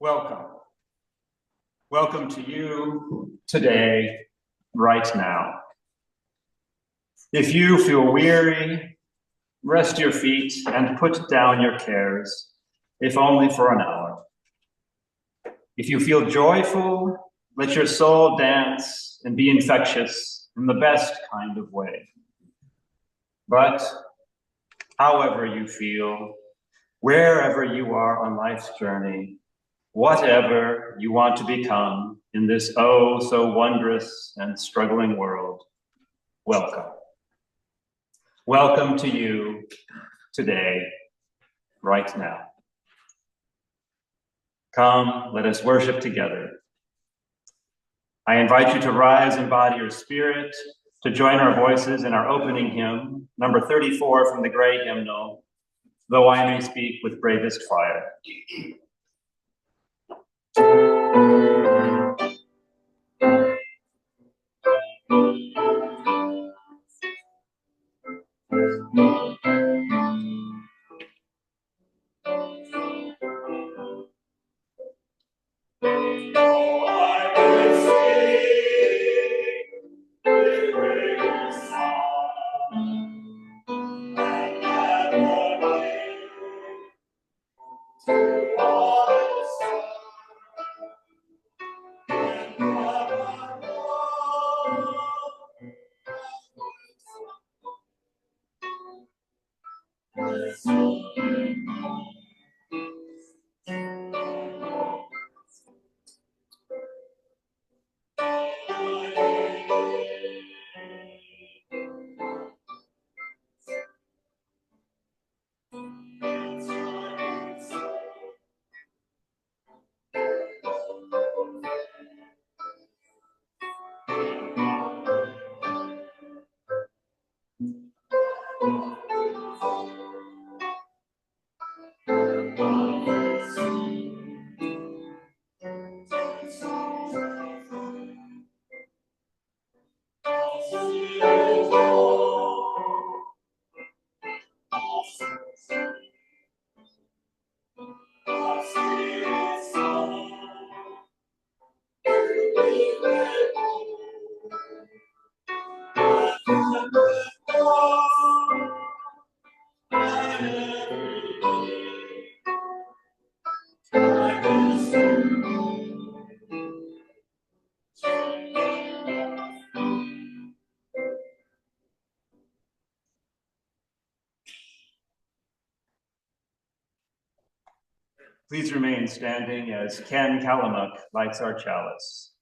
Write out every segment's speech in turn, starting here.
Welcome. Welcome to you today, right now. If you feel weary, rest your feet and put down your cares, if only for an hour. If you feel joyful, let your soul dance and be infectious in the best kind of way. But however you feel, wherever you are on life's journey, whatever you want to become in this oh so wondrous and struggling world, welcome. Welcome to you today, right now. Come, let us worship together. I invite you to rise in body or spirit, to join our voices in our opening hymn, number 34 from the gray hymnal, Though I May Speak with Bravest Fire. Please remain standing as Ken Kalamuk lights our chalice.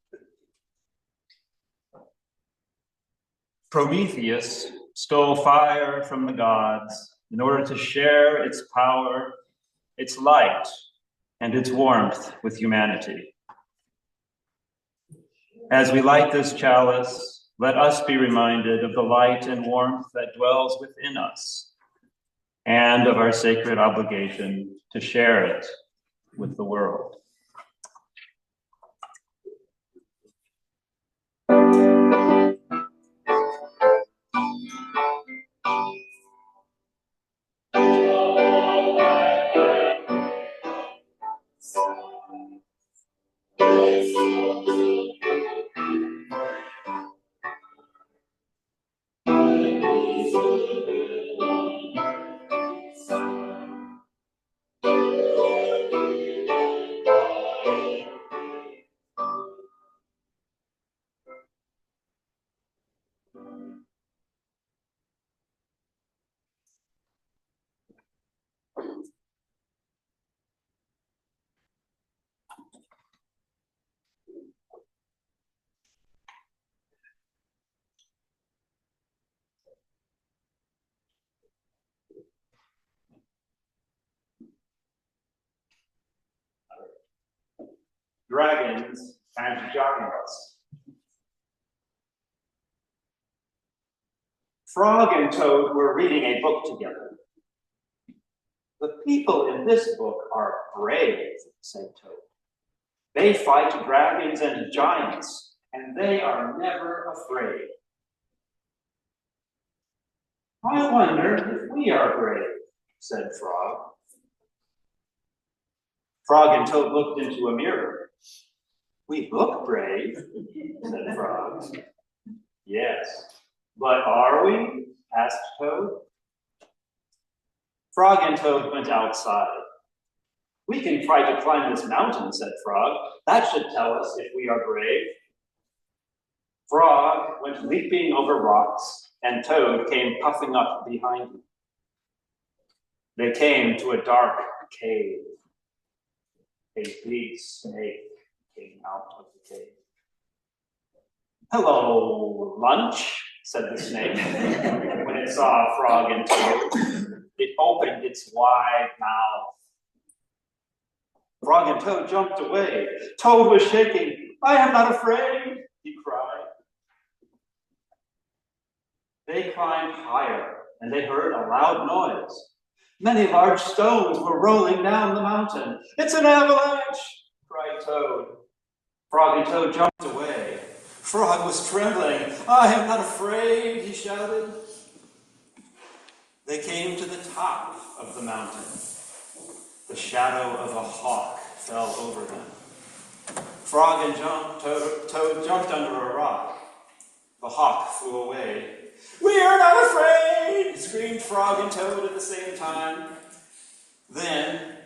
Prometheus stole fire from the gods in order to share its power, its light, and its warmth with humanity. As we light this chalice, let us be reminded of the light and warmth that dwells within us and of our sacred obligation to share it with the world. Dragons and giants. Frog and Toad were reading a book together. "The people in this book are brave," said Toad. "They fight dragons and giants, and they are never afraid." "I wonder if we are brave," said Frog. Frog and Toad looked into a mirror. "We look brave," said Frog. "Yes, but are we?" asked Toad. Frog and Toad went outside. "We can try to climb this mountain," said Frog. "That should tell us if we are brave." Frog went leaping over rocks, and Toad came puffing up behind him. They came to a dark cave. A big snake came out of the cave. "Hello, lunch," said the snake when it saw Frog and Toad. It opened its wide mouth. Frog and Toad jumped away. Toad was shaking. "I am not afraid," he cried. They climbed higher, and they heard a loud noise. Many large stones were rolling down the mountain. "It's an avalanche," cried Toad. Frog and Toad jumped away. Frog was trembling. "I am not afraid," he shouted. They came to the top of the mountain. The shadow of a hawk fell over them. Frog and Toad jumped under a rock. The hawk flew away. "We are not afraid!" screamed Frog and Toad at the same time. Then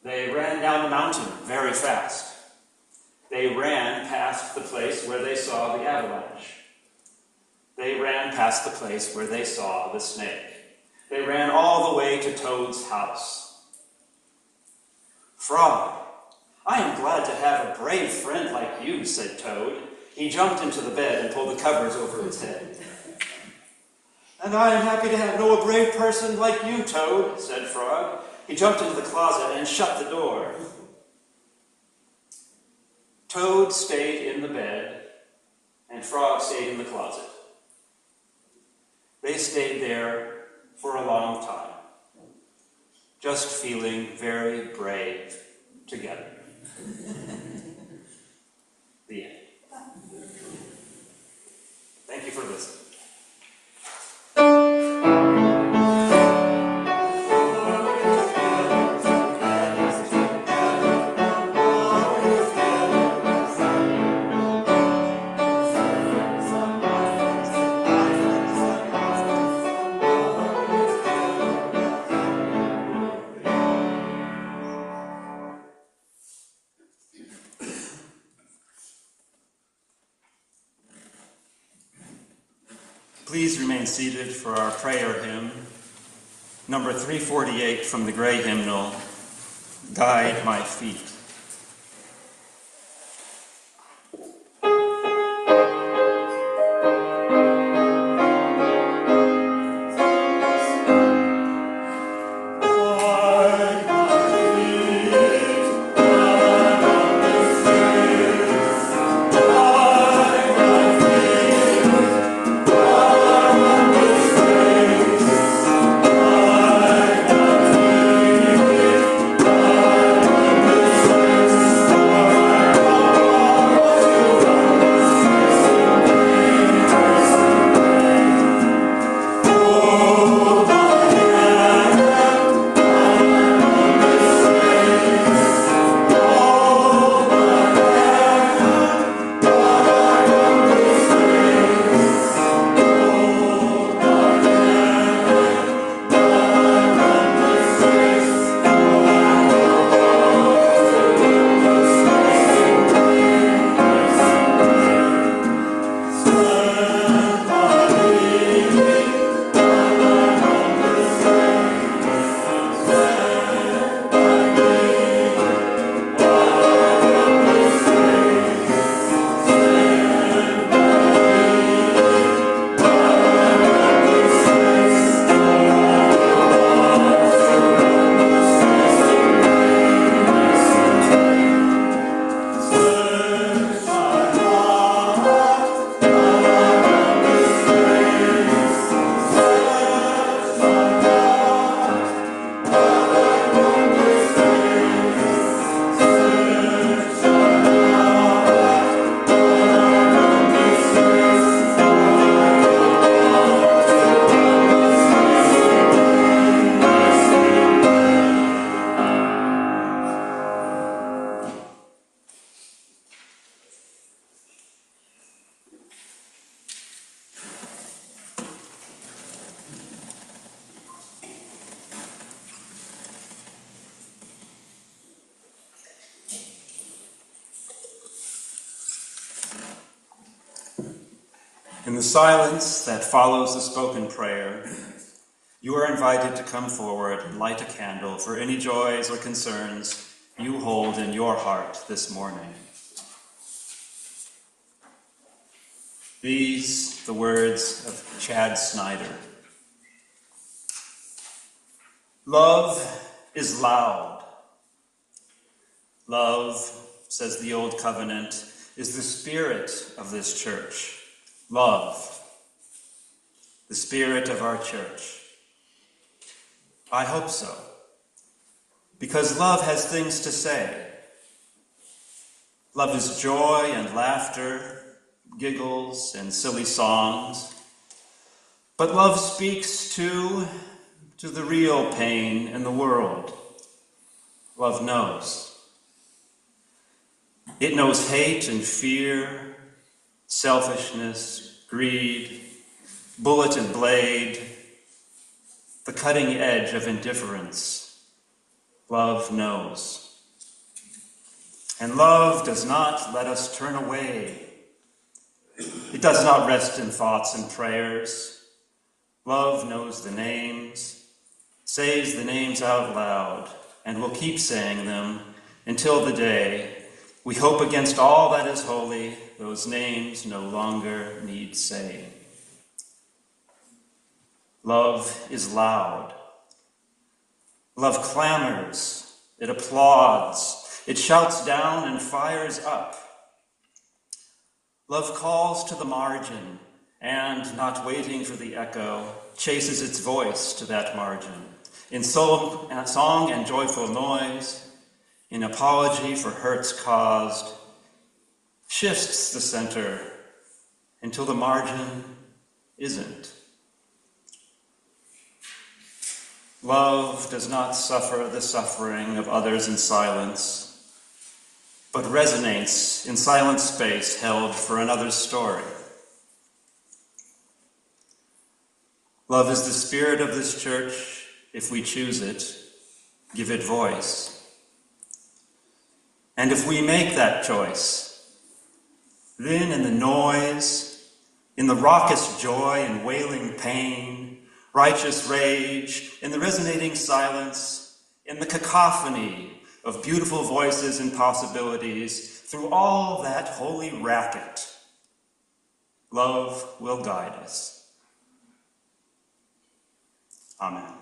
they ran down the mountain very fast. They ran past the place where they saw the avalanche. They ran past the place where they saw the snake. They ran all the way to Toad's house. "Frog, I am glad to have a brave friend like you," said Toad. He jumped into the bed and pulled the covers over his head. "And I am happy to know a brave person like you, Toad," said Frog. He jumped into the closet and shut the door. Toad stayed in the bed, and Frog stayed in the closet. They stayed there for a long time, just feeling very brave together. The end. Thank you for listening. Please remain seated for our prayer hymn, number 348 from the Gray Hymnal, "Guide My Feet." Thank you. In the silence that follows the spoken prayer, you are invited to come forward and light a candle for any joys or concerns you hold in your heart this morning. These, the words of Chad Snyder. Love is loud. Love, says the Old Covenant, is the spirit of this church. Love, the spirit of our church. I hope so, because love has things to say. Love is joy and laughter, giggles and silly songs. But love speaks to the real pain in the world. Love knows. It knows hate and fear, selfishness, greed, bullet and blade, the cutting edge of indifference. Love knows. And love does not let us turn away. It does not rest in thoughts and prayers. Love knows the names, says the names out loud, and will keep saying them until the day we hope against all that is holy, those names no longer need saying. Love is loud. Love clamors, it applauds, it shouts down and fires up. Love calls to the margin and, not waiting for the echo, chases its voice to that margin. In song and joyful noise, in apology for hurts caused, shifts the center until the margin isn't. Love does not suffer the suffering of others in silence, but resonates in silent space held for another's story. Love is the spirit of this church. If we choose it, give it voice. And if we make that choice, then in the noise, in the raucous joy and wailing pain, righteous rage, in the resonating silence, in the cacophony of beautiful voices and possibilities, through all that holy racket, love will guide us. Amen.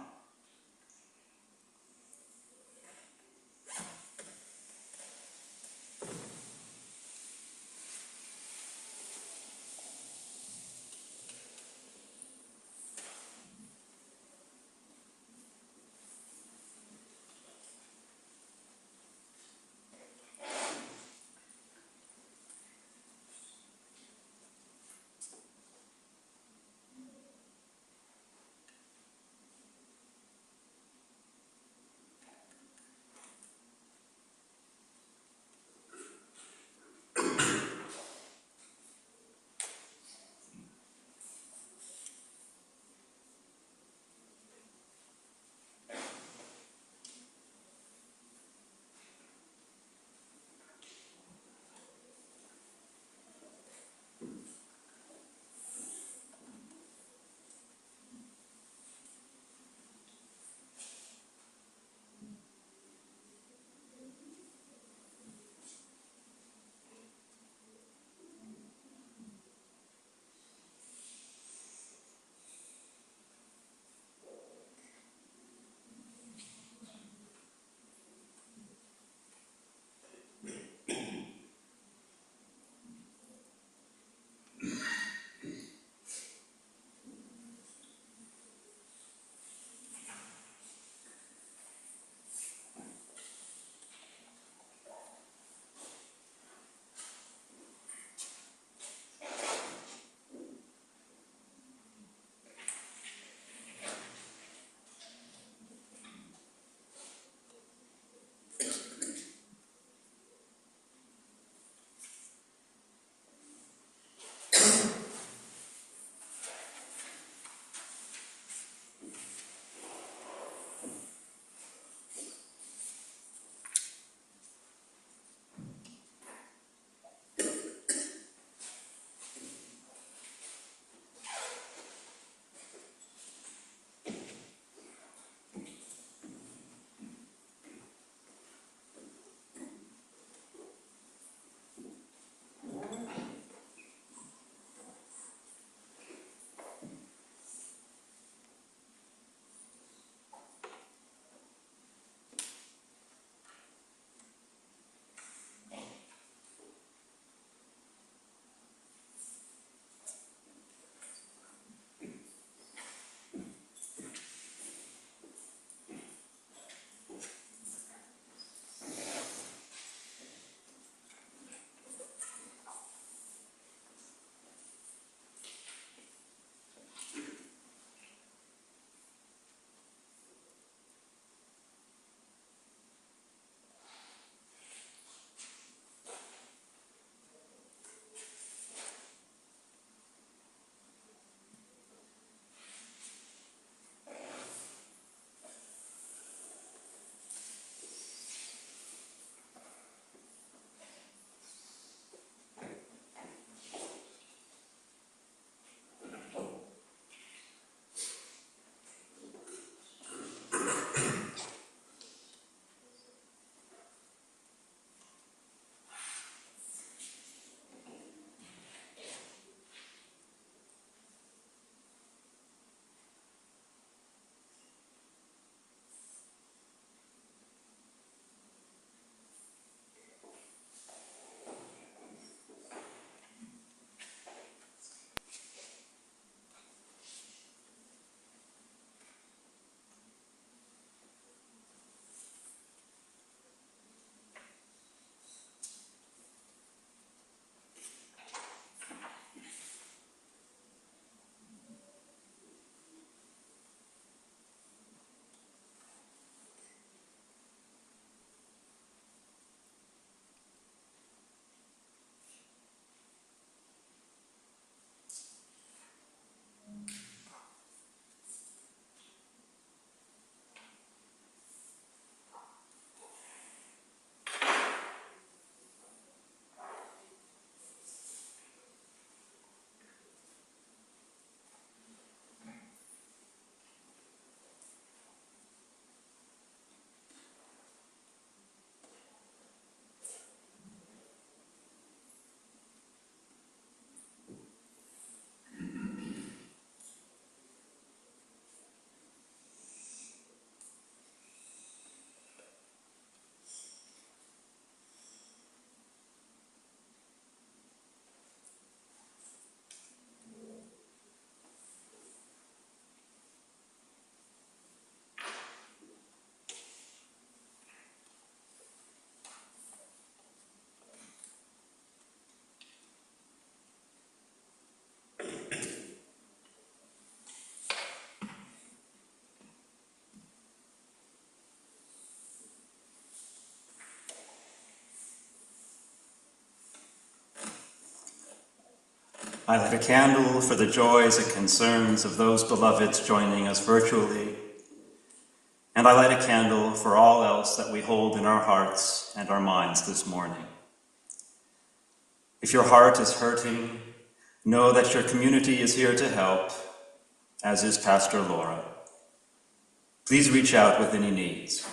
I light a candle for the joys and concerns of those beloveds joining us virtually. And I light a candle for all else that we hold in our hearts and our minds this morning. If your heart is hurting, know that your community is here to help, as is Pastor Laura. Please reach out with any needs.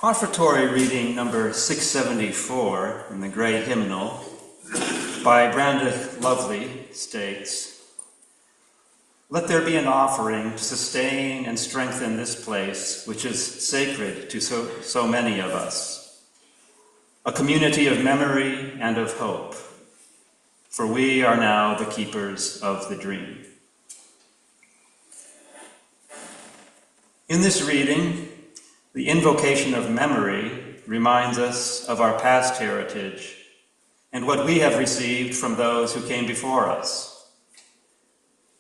Offertory reading number 674 in the Gray Hymnal by Brandon Lovely states, "Let there be an offering to sustain and strengthen this place, which is sacred to so many of us, a community of memory and of hope, for we are now the keepers of the dream." In this reading, the invocation of memory reminds us of our past heritage and what we have received from those who came before us.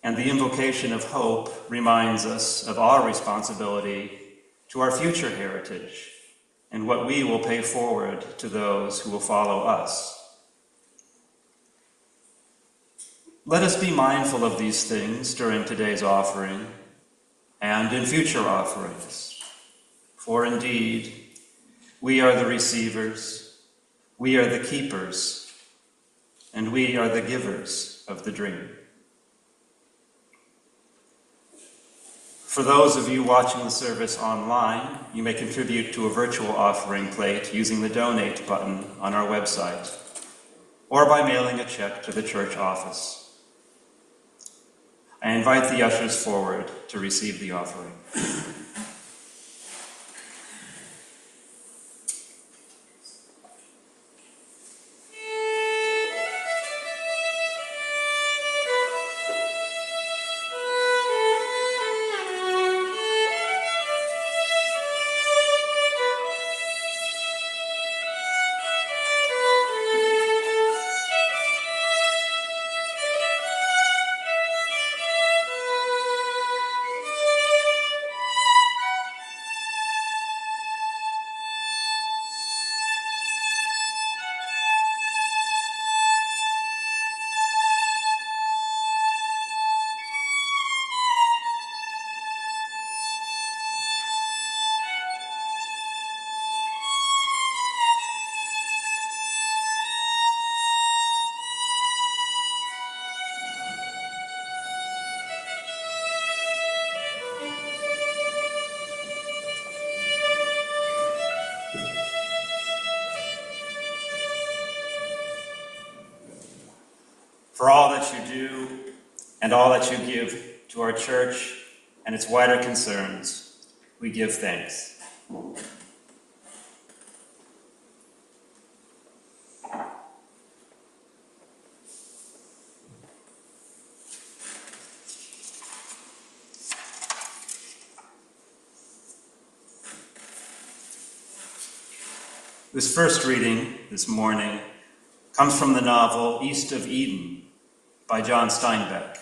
And the invocation of hope reminds us of our responsibility to our future heritage and what we will pay forward to those who will follow us. Let us be mindful of these things during today's offering and in future offerings. For indeed, we are the receivers, we are the keepers, and we are the givers of the dream. For those of you watching the service online, you may contribute to a virtual offering plate using the Donate button on our website, or by mailing a check to the church office. I invite the ushers forward to receive the offering. For all that you do and all that you give to our church and its wider concerns, we give thanks. This first reading this morning comes from the novel East of Eden by John Steinbeck.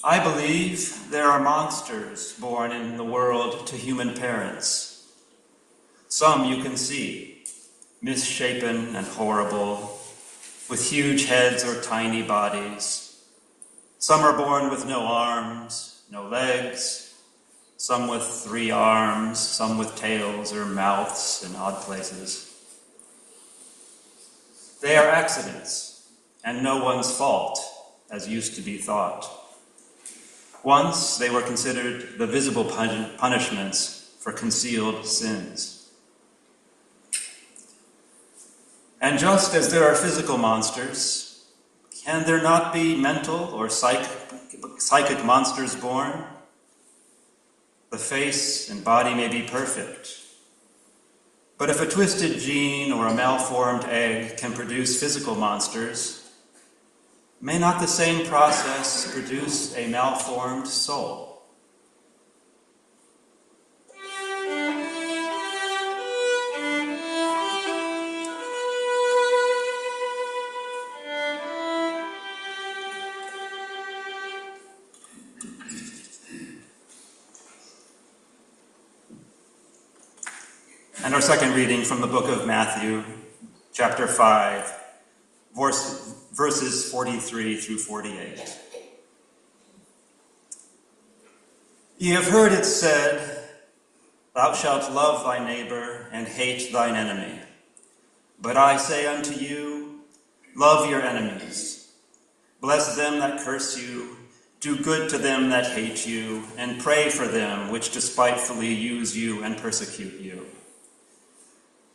I believe there are monsters born in the world to human parents. Some you can see, misshapen and horrible, with huge heads or tiny bodies. Some are born with no arms, no legs, some with 3 arms, some with tails or mouths in odd places. They are accidents, and no one's fault, as used to be thought. Once they were considered the visible punishments for concealed sins. And just as there are physical monsters, can there not be mental or psychic monsters born? The face and body may be perfect, but if a twisted gene or a malformed egg can produce physical monsters, may not the same process produce a malformed soul? And our second reading from the book of Matthew, chapter 5, verses 43 through 48. Ye have heard it said, Thou shalt love thy neighbor and hate thine enemy. But I say unto you, love your enemies. Bless them that curse you. Do good to them that hate you, and pray for them which despitefully use you and persecute you,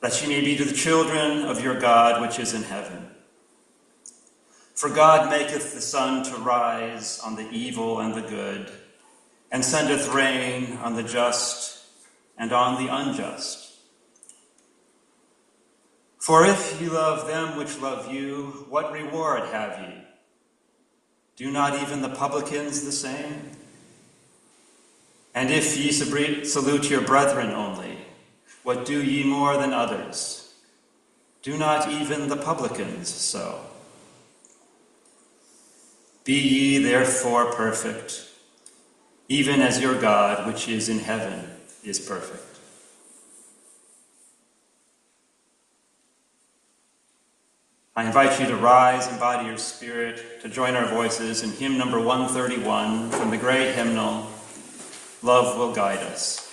that ye may be the children of your God which is in heaven. For God maketh the sun to rise on the evil and the good, and sendeth rain on the just and on the unjust. For if ye love them which love you, what reward have ye? Do not even the publicans the same? And if ye salute your brethren only, what do ye more than others? Do not even the publicans so? Be ye therefore perfect, even as your God which is in heaven is perfect. I invite you to rise and body your spirit to join our voices in hymn number 131 from the great hymnal, Love Will Guide Us.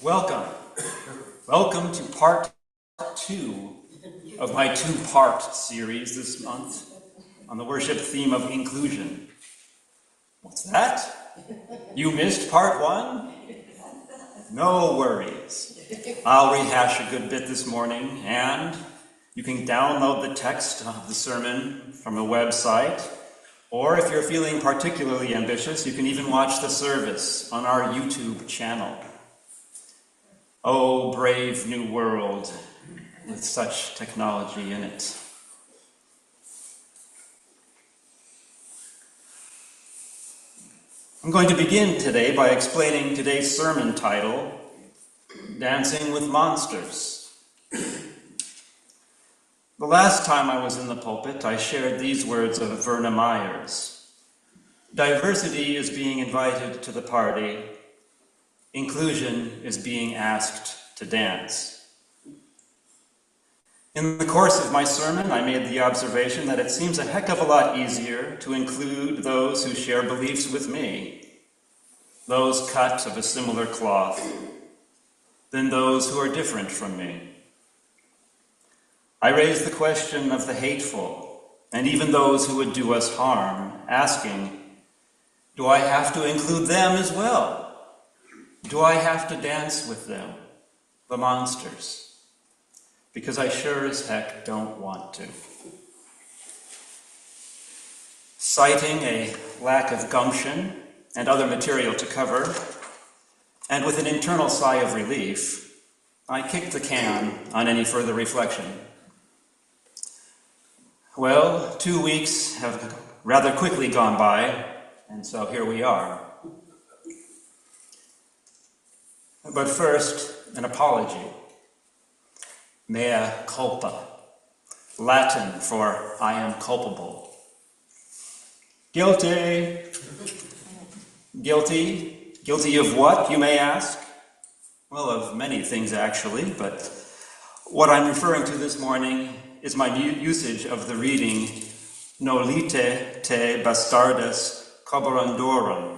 Welcome. Welcome to part 2 of my 2-part series this month on the worship theme of inclusion. What's that? You missed part 1? No worries. I'll rehash a good bit this morning, and you can download the text of the sermon from a website, or if you're feeling particularly ambitious, you can even watch the service on our YouTube channel. Oh, brave new world with such technology in it. I'm going to begin today by explaining today's sermon title, Dancing with Monsters. The last time I was in the pulpit, I shared these words of Verna Myers. Diversity is being invited to the party. Inclusion is being asked to dance. In the course of my sermon, I made the observation that it seems a heck of a lot easier to include those who share beliefs with me, those cut of a similar cloth, than those who are different from me. I raised the question of the hateful, and even those who would do us harm, asking, do I have to include them as well? Do I have to dance with them, the monsters? Because I sure as heck don't want to. Citing a lack of gumption and other material to cover, and with an internal sigh of relief, I kicked the can on any further reflection. Well, 2 weeks have rather quickly gone by, and so here we are. But first, an apology. Mea culpa, Latin for I am culpable. Guilty. Guilty? Guilty of what, you may ask? Well, of many things actually, but what I'm referring to this morning is my usage of the reading Nolite te bastardes coborandorum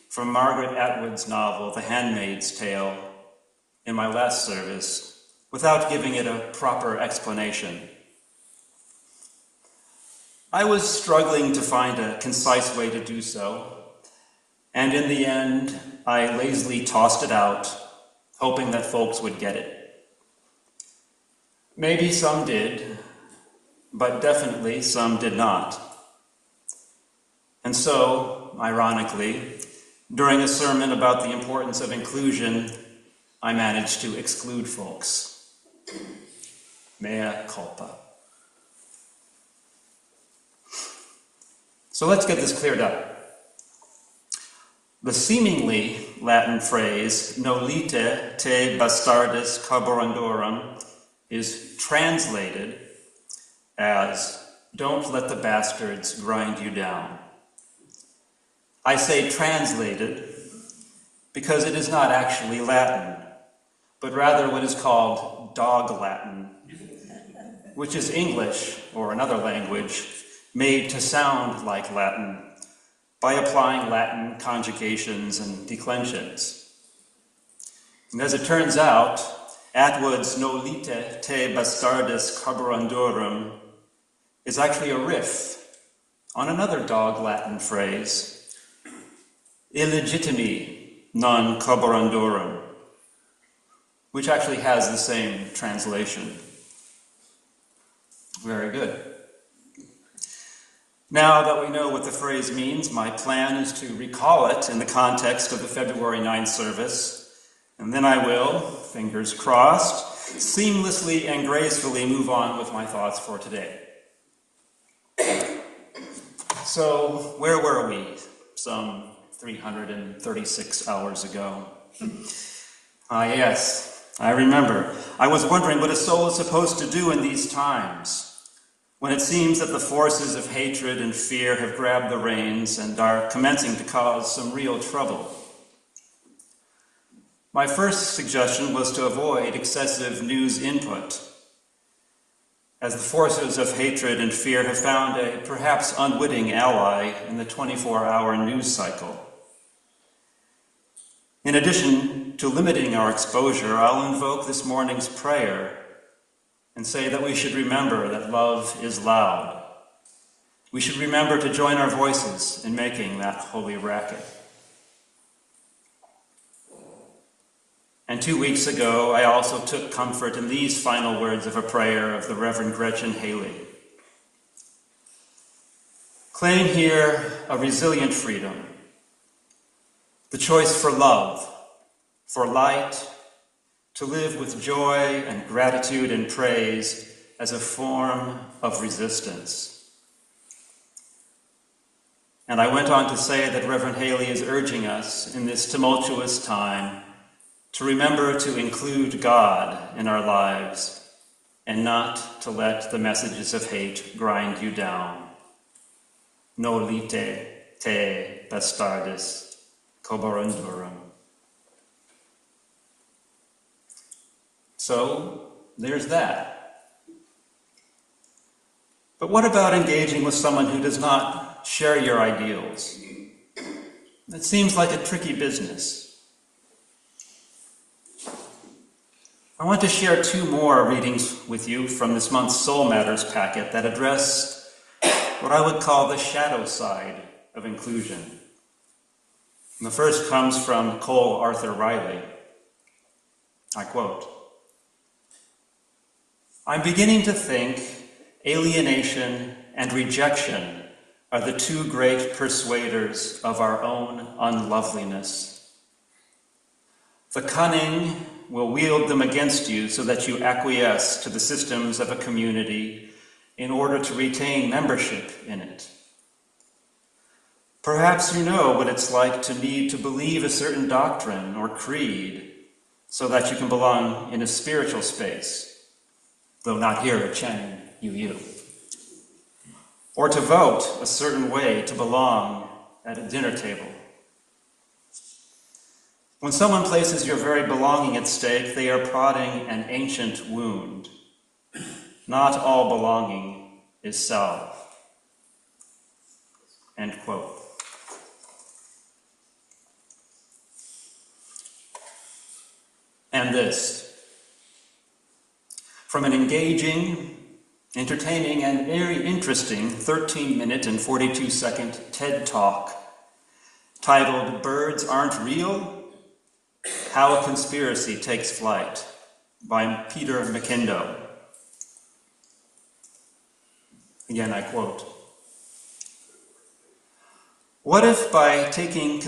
from Margaret Atwood's novel The Handmaid's Tale in my last service without giving it a proper explanation. I was struggling to find a concise way to do so, and in the end, I lazily tossed it out, hoping that folks would get it. Maybe some did, but definitely some did not. And so, ironically, during a sermon about the importance of inclusion, I managed to exclude folks. Mea culpa. So let's get this cleared up. The seemingly Latin phrase, nolite te bastardes carborandorum, is translated as, don't let the bastards grind you down. I say translated because it is not actually Latin, but rather what is called dog Latin, which is English, or another language, made to sound like Latin by applying Latin conjugations and declensions. And as it turns out, Atwood's Nolite te bastardes carborandorum is actually a riff on another dog Latin phrase, illegitimi non carborandorum, which actually has the same translation. Very good. Now that we know what the phrase means, my plan is to recall it in the context of the February 9th service, and then I will, fingers crossed, seamlessly and gracefully move on with my thoughts for today. So, where were we some 336 hours ago? Yes, I remember. I was wondering what a soul is supposed to do in these times, when it seems that the forces of hatred and fear have grabbed the reins and are commencing to cause some real trouble. My first suggestion was to avoid excessive news input, as the forces of hatred and fear have found a perhaps unwitting ally in the 24-hour news cycle. In addition to limiting our exposure, I'll invoke this morning's prayer and say that we should remember that love is loud. We should remember to join our voices in making that holy racket. And 2 weeks ago, I also took comfort in these final words of a prayer of the Reverend Gretchen Haley. Claim here a resilient freedom, the choice for love, for light, to live with joy and gratitude and praise as a form of resistance. And I went on to say that Reverend Haley is urging us in this tumultuous time to remember to include God in our lives and not to let the messages of hate grind you down. Nolite te bastardis coborundurum. So there's that. But what about engaging with someone who does not share your ideals? It seems like a tricky business. I want to share 2 more readings with you from this month's Soul Matters packet that address what I would call the shadow side of inclusion. And the first comes from Cole Arthur Riley. I quote, "I'm beginning to think alienation and rejection are the 2 great persuaders of our own unloveliness. The cunning will wield them against you so that you acquiesce to the systems of a community in order to retain membership in it. Perhaps you know what it's like to need to believe a certain doctrine or creed so that you can belong in a spiritual space, though not here at Channing UU. Or to vote a certain way to belong at a dinner table. When someone places your very belonging at stake, they are prodding an ancient wound. Not all belonging is self." End quote. And this, from an engaging, entertaining, and very interesting 13-minute and 42-second TED Talk titled "Birds Aren't Real? How a Conspiracy Takes Flight" by Peter McKindo. Again, I quote, What if by talking to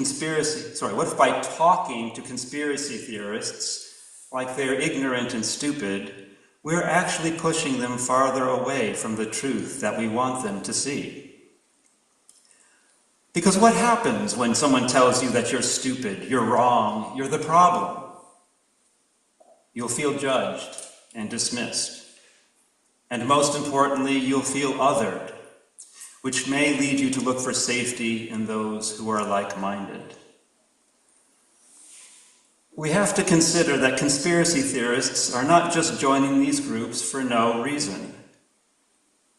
conspiracy theorists like they're ignorant and stupid, we're actually pushing them farther away from the truth that we want them to see? Because what happens when someone tells you that you're stupid, you're wrong, you're the problem? You'll feel judged and dismissed. And most importantly, you'll feel othered, which may lead you to look for safety in those who are like-minded. We have to consider that conspiracy theorists are not just joining these groups for no reason.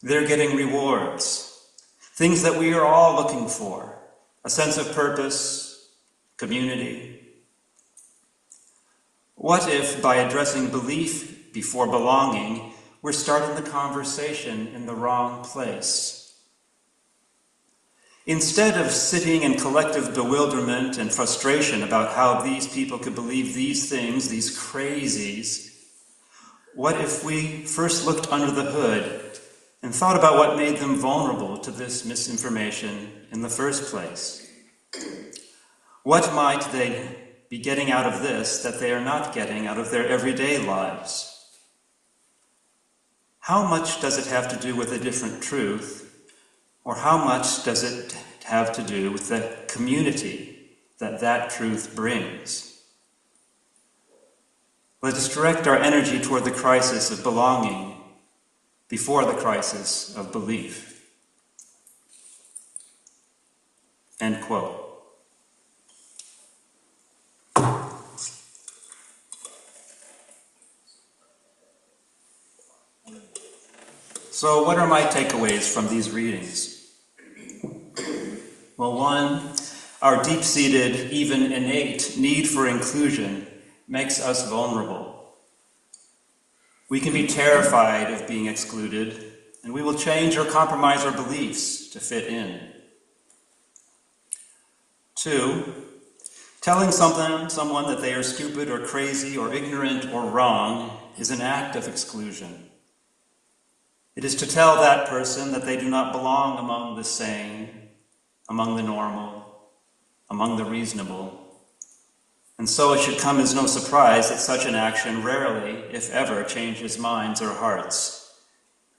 They're getting rewards, things that we are all looking for, a sense of purpose, community. What if, by addressing belief before belonging, we're starting the conversation in the wrong place? Instead of sitting in collective bewilderment and frustration about how these people could believe these things, these crazies, what if we first looked under the hood and thought about what made them vulnerable to this misinformation in the first place? What might they be getting out of this that they are not getting out of their everyday lives? How much does it have to do with a different truth? Or how much does it have to do with the community that truth brings? Let us direct our energy toward the crisis of belonging before the crisis of belief. End quote. So what are my takeaways from these readings? Well, 1, our deep-seated, even innate need for inclusion makes us vulnerable. We can be terrified of being excluded, and we will change or compromise our beliefs to fit in. 2, telling someone that they are stupid or crazy or ignorant or wrong is an act of exclusion. It is to tell that person that they do not belong among the sane, among the normal, among the reasonable. And so it should come as no surprise that such an action rarely, if ever, changes minds or hearts,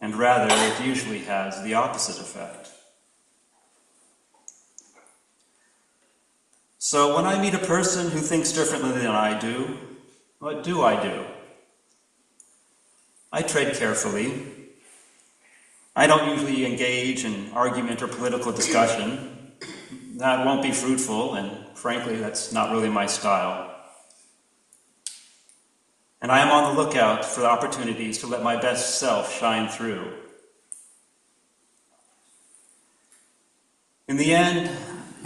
and rather it usually has the opposite effect. So when I meet a person who thinks differently than I do, what do? I tread carefully. I don't usually engage in argument or political discussion. That won't be fruitful, and frankly, that's not really my style. And I am on the lookout for the opportunities to let my best self shine through. In the end,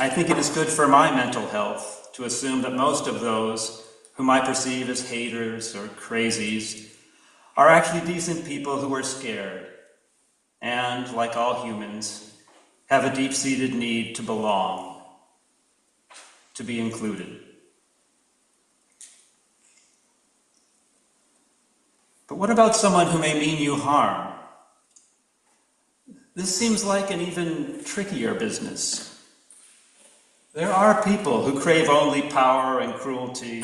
I think it is good for my mental health to assume that most of those whom I perceive as haters or crazies are actually decent people who are scared and, like all humans, have a deep-seated need to belong, to be included. But what about someone who may mean you harm? This seems like an even trickier business. There are people who crave only power and cruelty,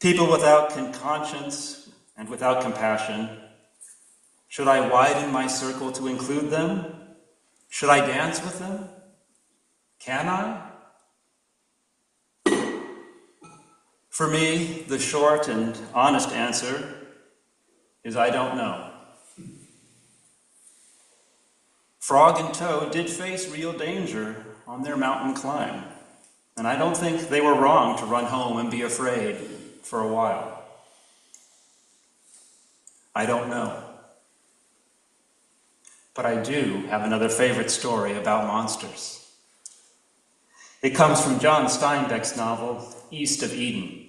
people without conscience and without compassion. Should I widen my circle to include them? Should I dance with them? Can I? For me, the short and honest answer is I don't know. Frog and Toad did face real danger on their mountain climb, and I don't think they were wrong to run home and be afraid for a while. I don't know. But I do have another favorite story about monsters. It comes from John Steinbeck's novel, East of Eden.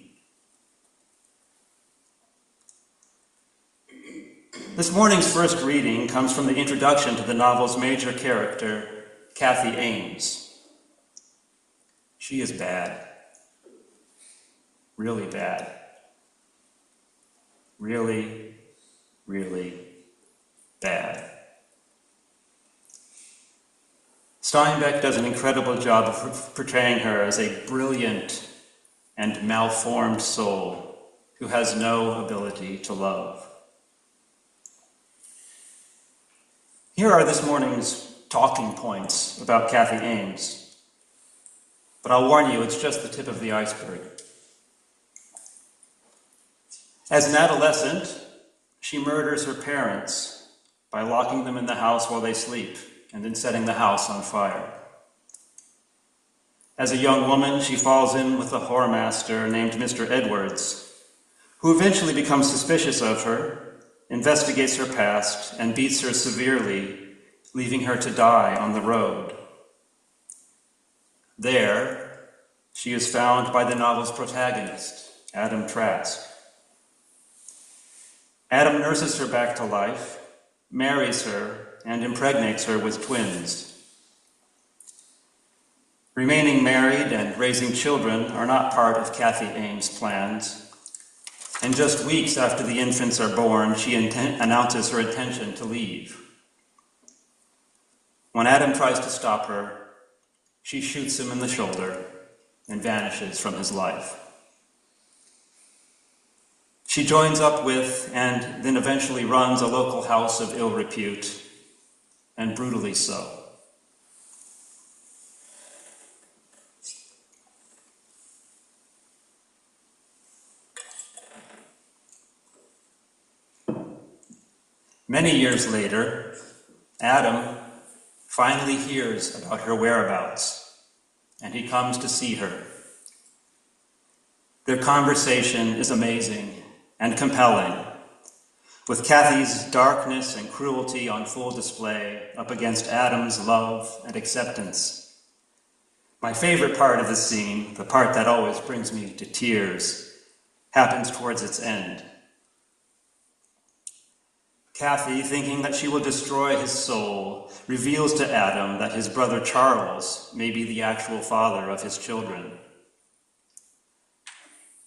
This morning's first reading comes from the introduction to the novel's major character, Kathy Ames. She is bad. Really bad. Really, really bad. Steinbeck does an incredible job of portraying her as a brilliant and malformed soul who has no ability to love. Here are this morning's talking points about Kathy Ames, but I'll warn you, it's just the tip of the iceberg. As an adolescent, she murders her parents by locking them in the house while they sleep and then setting the house on fire. As a young woman, she falls in with a whoremaster named Mr. Edwards, who eventually becomes suspicious of her, investigates her past, and beats her severely, leaving her to die on the road. There, she is found by the novel's protagonist, Adam Trask. Adam nurses her back to life, marries her, and impregnates her with twins. Remaining married and raising children are not part of Kathy Ames' plans, and just weeks after the infants are born, she announces her intention to leave. When Adam tries to stop her, she shoots him in the shoulder and vanishes from his life. She joins up with and then eventually runs a local house of ill repute, and brutally so. Many years later, Adam finally hears about her whereabouts, and he comes to see her. Their conversation is amazing and compelling, with Kathy's darkness and cruelty on full display up against Adam's love and acceptance. My favorite part of the scene, the part that always brings me to tears, happens towards its end. Kathy, thinking that she will destroy his soul, reveals to Adam that his brother Charles may be the actual father of his children.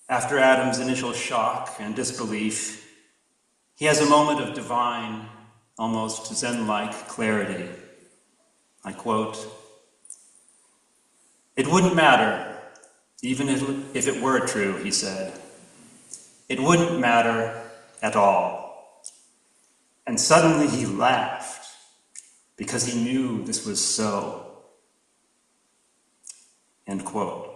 After Adam's initial shock and disbelief, he has a moment of divine, almost Zen-like clarity. I quote, "It wouldn't matter, even if it were true," he said. "It wouldn't matter at all." And suddenly he laughed because he knew this was so. End quote.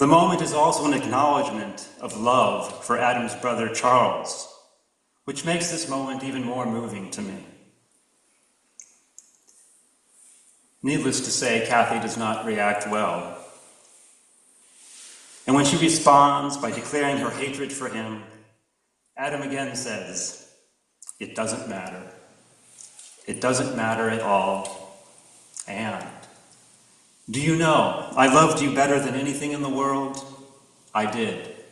The moment is also an acknowledgement of love for Adam's brother Charles, which makes this moment even more moving to me. Needless to say, Kathy does not react well. And when she responds by declaring her hatred for him, Adam again says, "It doesn't matter. It doesn't matter at all. And do you know, I loved you better than anything in the world? I did.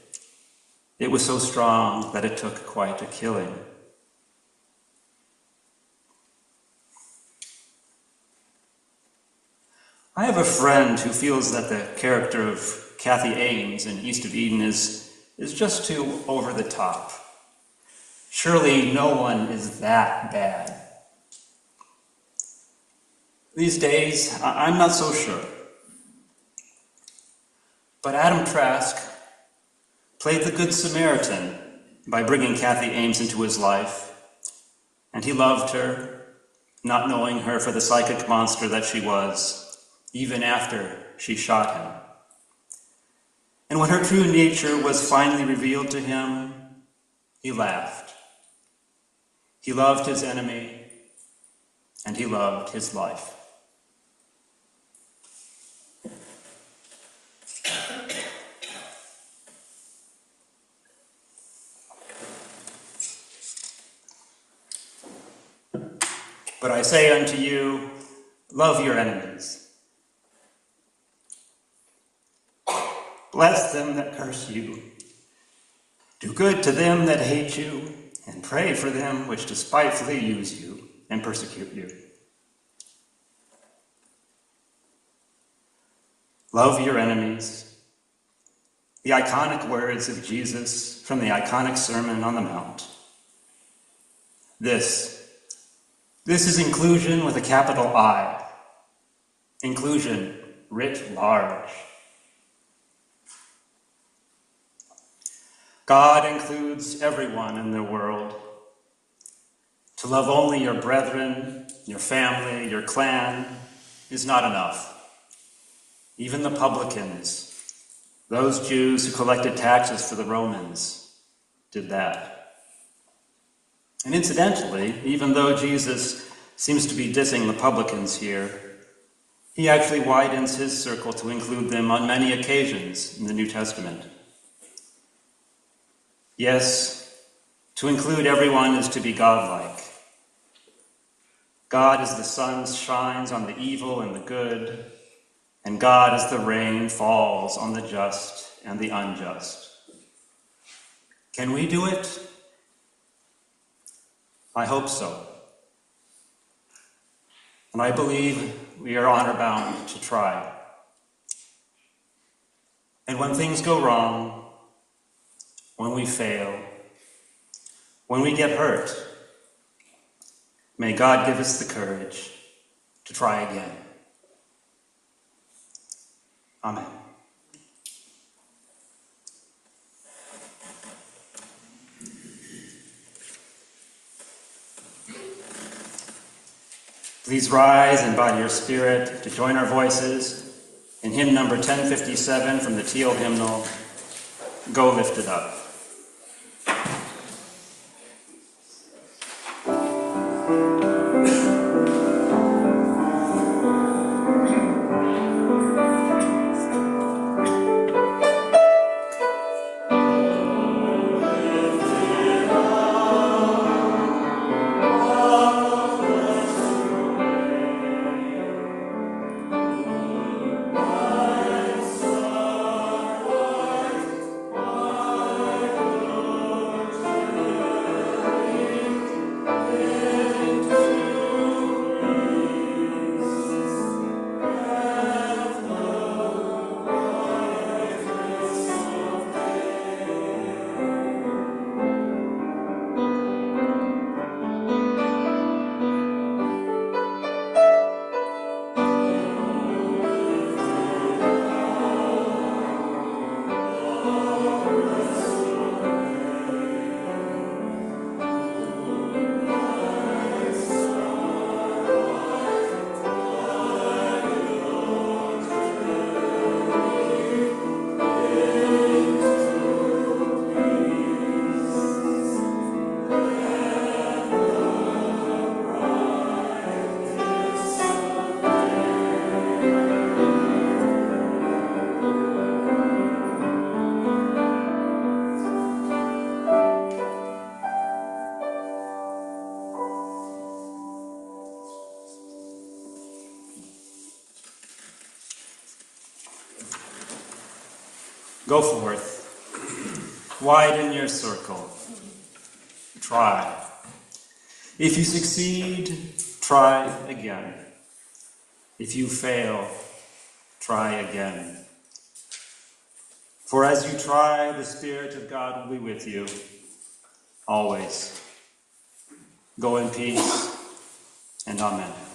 It was so strong that it took quite a killing." I have a friend who feels that the character of Kathy Ames in East of Eden is just too over the top. Surely no one is that bad. These days, I'm not so sure. But Adam Trask played the Good Samaritan by bringing Kathy Ames into his life, and he loved her, not knowing her for the psychic monster that she was, even after she shot him. And when her true nature was finally revealed to him, he laughed. He loved his enemy, and he loved his life. But I say unto you, love your enemies. Bless them that curse you. Do good to them that hate you, and pray for them which despitefully use you and persecute you. Love your enemies. The iconic words of Jesus from the iconic Sermon on the Mount. This is inclusion with a capital I. Inclusion writ large. God includes everyone in the world. To love only your brethren, your family, your clan is not enough. Even the publicans, those Jews who collected taxes for the Romans, did that. And incidentally, even though Jesus seems to be dissing the publicans here, he actually widens his circle to include them on many occasions in the New Testament. Yes, to include everyone is to be godlike. God as the sun shines on the evil and the good, and God as the rain falls on the just and the unjust. Can we do it? I hope so. And I believe we are honor-bound to try. And when things go wrong, when we fail, when we get hurt, may God give us the courage to try again. Amen. Please rise and by your spirit to join our voices in hymn number 1057 from the Teal hymnal, Go Lift It Up. Go forth, widen your circle, try. If you succeed, try again. If you fail, try again. For as you try, the Spirit of God will be with you, always. Go in peace, and amen.